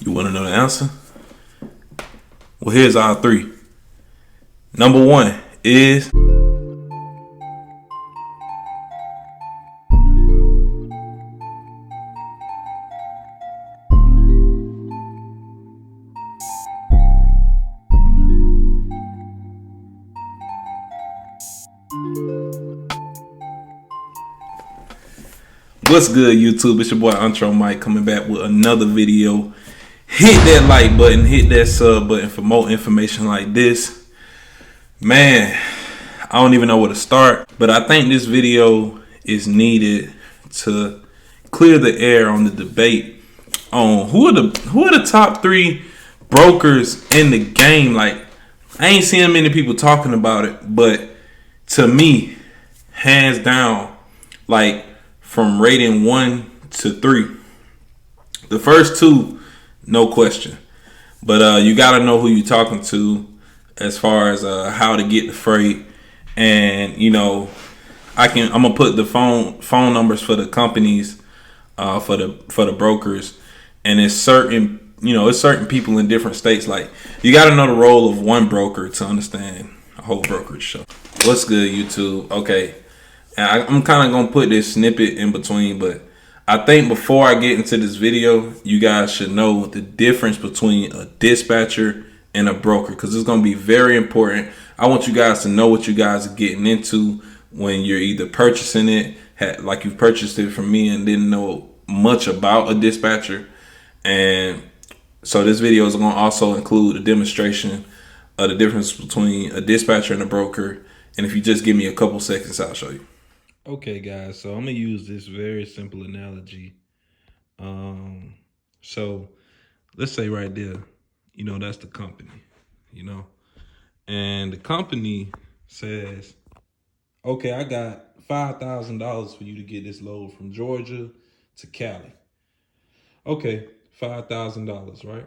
You want to know the answer? Well, here's our three. Number one is what's good, YouTube? It's your boy Entre Mike coming back with another video. Hit that like button, hit that sub button for more information like this. Man, I don't even know where to start, but I think this video is needed to clear the air on the debate on who are the top three brokers in the game. Like, I ain't seeing many people talking about it, but to me, hands down, like from rating 1 to 3, the first two, no question. But you gotta know who you're talking to as far as how to get the freight, and I'm gonna put the phone numbers for the companies, for the brokers, and it's certain people in different states. Like, you got to know the role of one broker to understand a whole brokerage show. What's good, YouTube? Okay, and I'm kind of gonna put this snippet in between, but I think before I get into this video, you guys should know the difference between a dispatcher and a broker, because it's going to be very important. I want you guys to know what you guys are getting into when you're either purchasing it, like you've purchased it from me and didn't know much about a dispatcher. And so this video is going to also include a demonstration of the difference between a dispatcher and a broker. And if you just give me a couple seconds, I'll show you. Okay, guys, so I'm going to use this very simple analogy. So let's say right there, that's the company, and the company says, okay, I got $5,000 for you to get this load from Georgia to Cali. Okay, $5,000, right?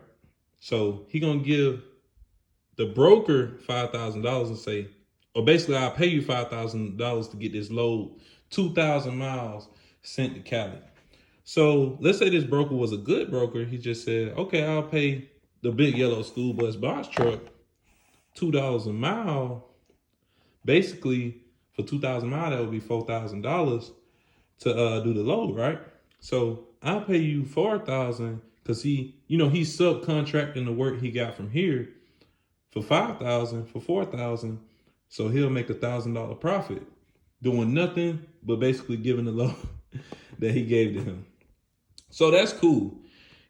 So he gonna give the broker $5,000 and say, or basically, I'll pay you $5,000 to get this load 2,000 miles sent to Cali. So let's say this broker was a good broker. He just said, okay, I'll pay the big yellow school bus box truck $2 a mile. Basically, for 2,000 miles, that would be $4,000 to do the load, right? So I'll pay you $4,000 because he's subcontracting the work he got from here for $5,000 for $4,000. So he'll make $1,000 profit doing nothing but basically giving the load that he gave to him. So that's cool.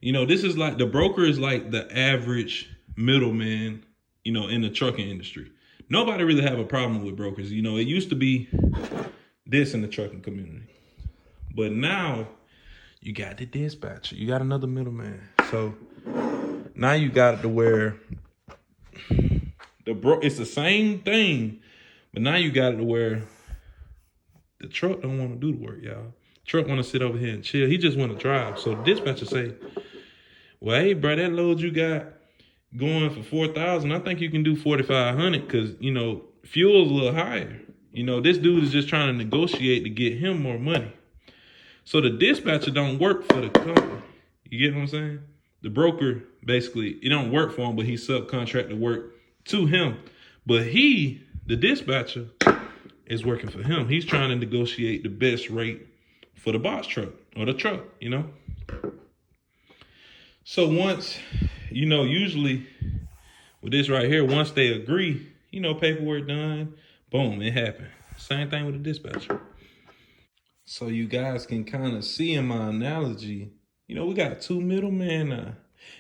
This is like, the broker is like the average middleman, in the trucking industry. Nobody really have a problem with brokers. It used to be this in the trucking community. But now you got the dispatcher. You got another middleman. So now you got it to where it's the same thing, but now you got it to where the truck don't want to do the work, y'all. Truck want to sit over here and chill. He just want to drive. So the dispatcher say, well, hey, bro, that load you got going for 4,000, I think you can do 4,500 because, fuel's a little higher. This dude is just trying to negotiate to get him more money. So the dispatcher don't work for the company. You get what I'm saying? The broker, basically, it don't work for him, but he subcontract work to him. But the dispatcher, is working for him. He's trying to negotiate the best rate for the box truck or the truck, So once, usually with this right here, once they agree, paperwork done, boom, it happened. Same thing with the dispatcher. So you guys can kind of see in my analogy, we got two middlemen now.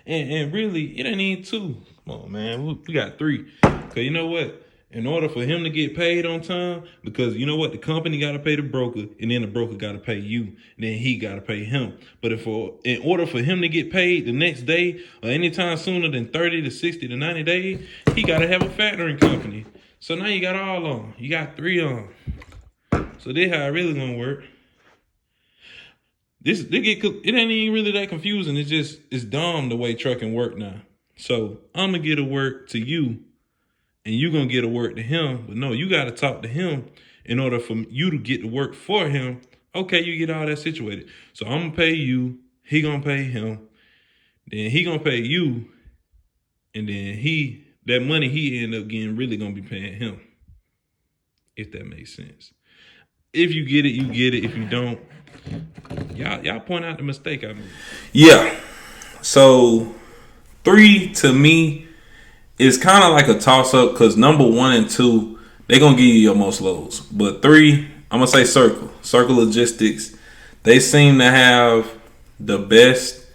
And really, it ain't even two. Come on, man. We got three. Because you know what? In order for him to get paid on time, because you know what? The company got to pay the broker, and then the broker got to pay you, and then he got to pay him. But in order for him to get paid the next day or anytime sooner than 30 to 60 to 90 days, he got to have a factoring company. So now you got all on. You got three on. So this how it really going to work. It ain't even really that confusing. It's dumb the way trucking work now. So I'm going to get a work to you, and you going to get a work to him. But no, you got to talk to him in order for you to get the work for him. Okay, you get all that situated. So I'm going to pay you. He going to pay him. then he gonna pay you, and then that money he end up getting really gonna be paying him. If that makes sense. If you get it, you get it. If you don't, y'all point out the mistake I made. Yeah. So 3 to me is kind of like a toss up because number 1 and 2 they gonna give you your most loads, but 3 I'm gonna say Circle Logistics. They seem to have the best,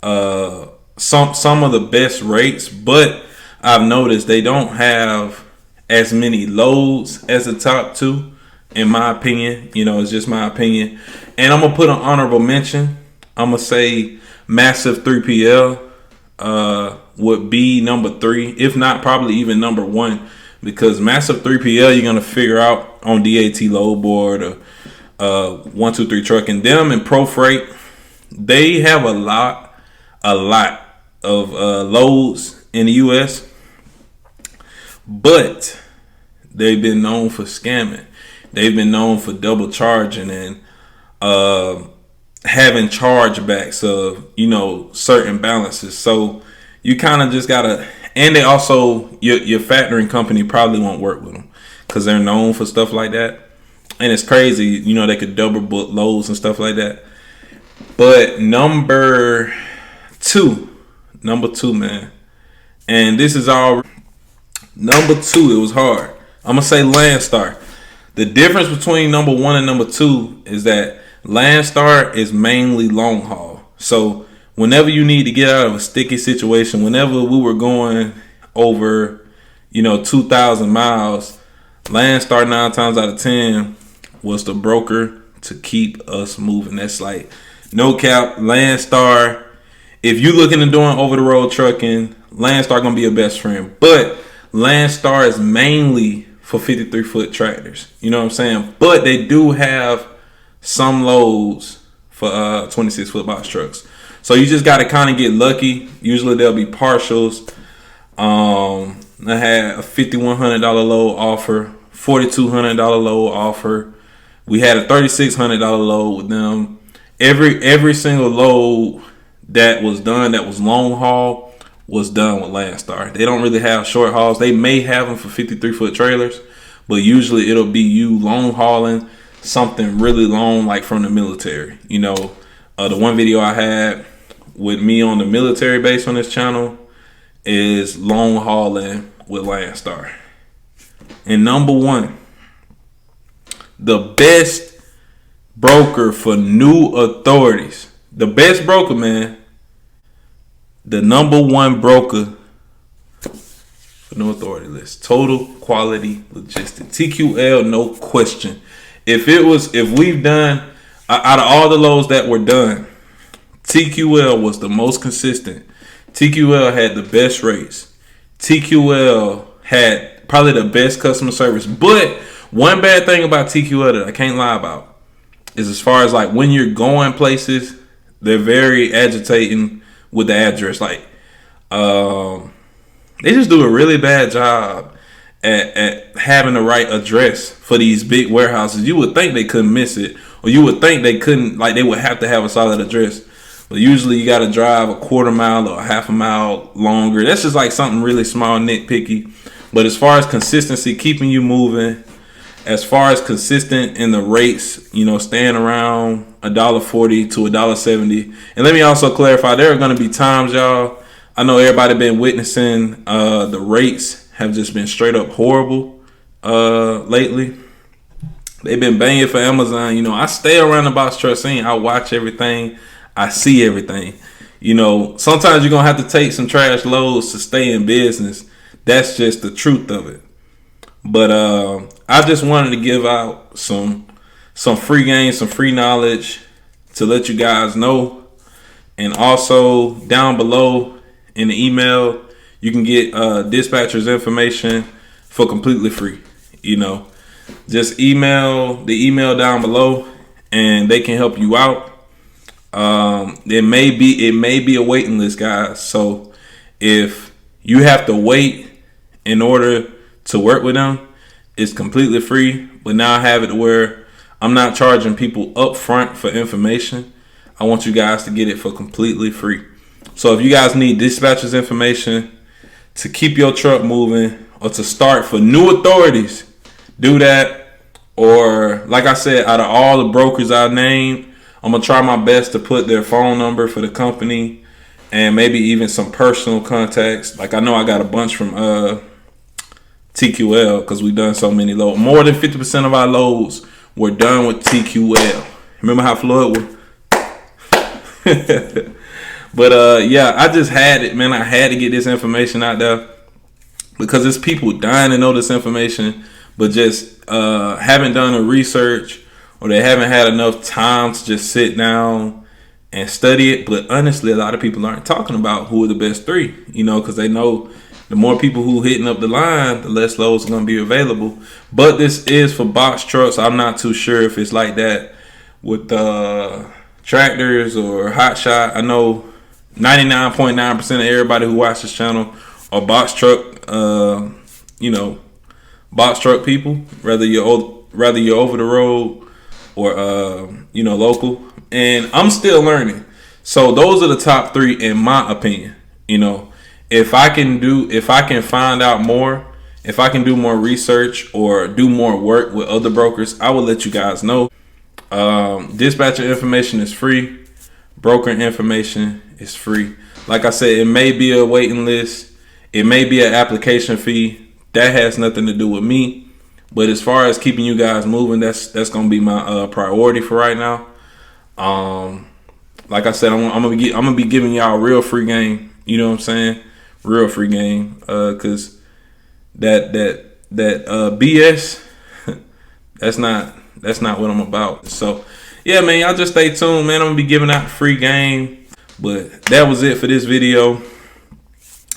some of the best rates, but I've noticed they don't have as many loads as the top 2. In my opinion, it's just my opinion. And I'm gonna put an honorable mention. I'm gonna say Massive 3PL would be number 3, if not probably even number 1, because Massive 3PL you're gonna figure out on DAT Load Board or 123 Trucking. Them and Pro Freight, they have a lot of loads in the U.S., but they've been known for scamming. They've been known for double charging and having chargebacks of certain balances. So you kind of just gotta, and they also your factoring company probably won't work with them because they're known for stuff like that. And it's crazy, they could double book loads and stuff like that. But number two, man, and this is all number 2. It was hard. I'm gonna say Landstar. The difference between number 1 and number 2 is that Landstar is mainly long haul. So whenever you need to get out of a sticky situation, whenever we were going over, 2,000 miles, Landstar 9 times out of 10 was the broker to keep us moving. That's like no cap. Landstar, if you looking at doing over the road trucking, Landstar gonna be your best friend. But Landstar is mainly for 53-foot tractors. You know what I'm saying? But they do have some loads for 26-foot box trucks. So you just got to kind of get lucky. Usually there'll be partials. I had a $5,100 load offer, $4,200 load offer. We had a $3,600 load with them. Every single load that was done that was long haul was done with Landstar. They don't really have short hauls. They may have them for 53-foot trailers, but usually it'll be you long hauling something really long, like from the military. The one video I had with me on the military base on this channel is long hauling with Landstar. And number 1, the best broker for new authorities. The best broker, man. The number 1 broker for no authority list. Total Quality Logistics. TQL, no question. If we've done, out of all the loads that were done, TQL was the most consistent. TQL had the best rates. TQL had probably the best customer service. But one bad thing about TQL that I can't lie about is as far as like when you're going places, they're very agitating with the address. Like, they just do a really bad job at having the right address for these big warehouses. You would think they couldn't miss it, or you would think they couldn't, like they would have to have a solid address. But usually you got to drive a quarter mile or a half a mile longer. That's just like something really small, nitpicky. But as far as consistency, keeping you moving, as far as consistent in the rates, staying around $1.40 to $1.70. And let me also clarify, there are going to be times, y'all, I know everybody been witnessing the rates have just been straight up horrible lately. They've been banging for Amazon. I stay around the box truck scene. I watch everything. I see everything. Sometimes you're going to have to take some trash loads to stay in business. That's just the truth of it. But I just wanted to give out some free game, some free knowledge to let you guys know. And also down below in the email, you can get dispatcher's information for completely free. Just email the email down below and they can help you out. It may be a waiting list, guys. So if you have to wait in order to work with them, it's completely free. But now I have it where I'm not charging people up front for information. I want you guys to get it for completely free. So if you guys need dispatcher's information to keep your truck moving or to start for new authorities, do that. Or like I said, out of all the brokers I named, I'm gonna try my best to put their phone number for the company and maybe even some personal contacts. Like I know I got a bunch from TQL because we done so many loads. More than 50% of our loads were done with TQL. Remember how Floyd was? But yeah, I just had it, man. I had to get this information out there because there's people dying to know this information, but just haven't done the research or they haven't had enough time to just sit down and study it. But honestly, a lot of people aren't talking about who are the best three, you know, because they know the more people who hitting up the line, the less loads are going to be available. But this is for box trucks. I'm not too sure if it's like that with tractors or hot shot. I know 99.9% of everybody who watches this channel are box truck, box truck people. Whether you're over the road or local. And I'm still learning. So those are the top three in my opinion. You know, if I can find out more, if I can do more research or do more work with other brokers, I will let you guys know. Dispatcher information is free. Broker information is free. Like I said, it may be a waiting list. It may be an application fee. That has nothing to do with me. But as far as keeping you guys moving, that's gonna be my priority for right now. Like I said, I'm gonna be giving y'all real free game. You know what I'm saying? Real free game. Cause that BS, that's not what I'm about. So yeah, man, y'all just stay tuned, man. I'm gonna be giving out free game. But that was it for this video.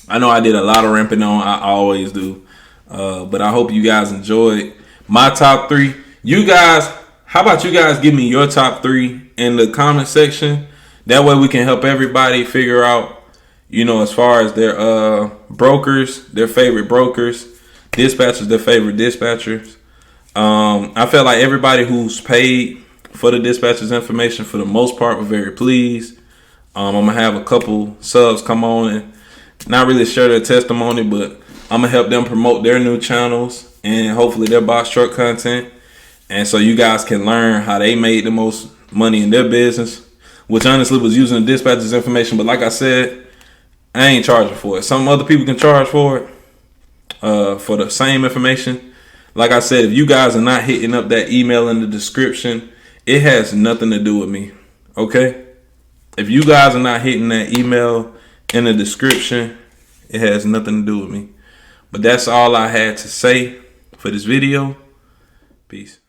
I know I did a lot of ramping on. I always do. But I hope you guys enjoyed my top three. You guys, how about you guys give me your top three in the comment section? That way we can help everybody figure out, you know, as far as their brokers, their favorite brokers, dispatchers, their favorite dispatchers. I felt like everybody who's paid for the dispatcher's information for the most part were very pleased. I'm gonna have a couple subs come on and not really share their testimony, but I'm gonna help them promote their new channels and hopefully their box truck content. And so you guys can learn how they made the most money in their business, which honestly was using the dispatcher's information. But like I said, I ain't charging for it. Some other people can charge for it for the same information. Like I said, if you guys are not hitting up that email in the description, it has nothing to do with me. Okay? If you guys are not hitting that email in the description, it has nothing to do with me. But that's all I had to say for this video. Peace.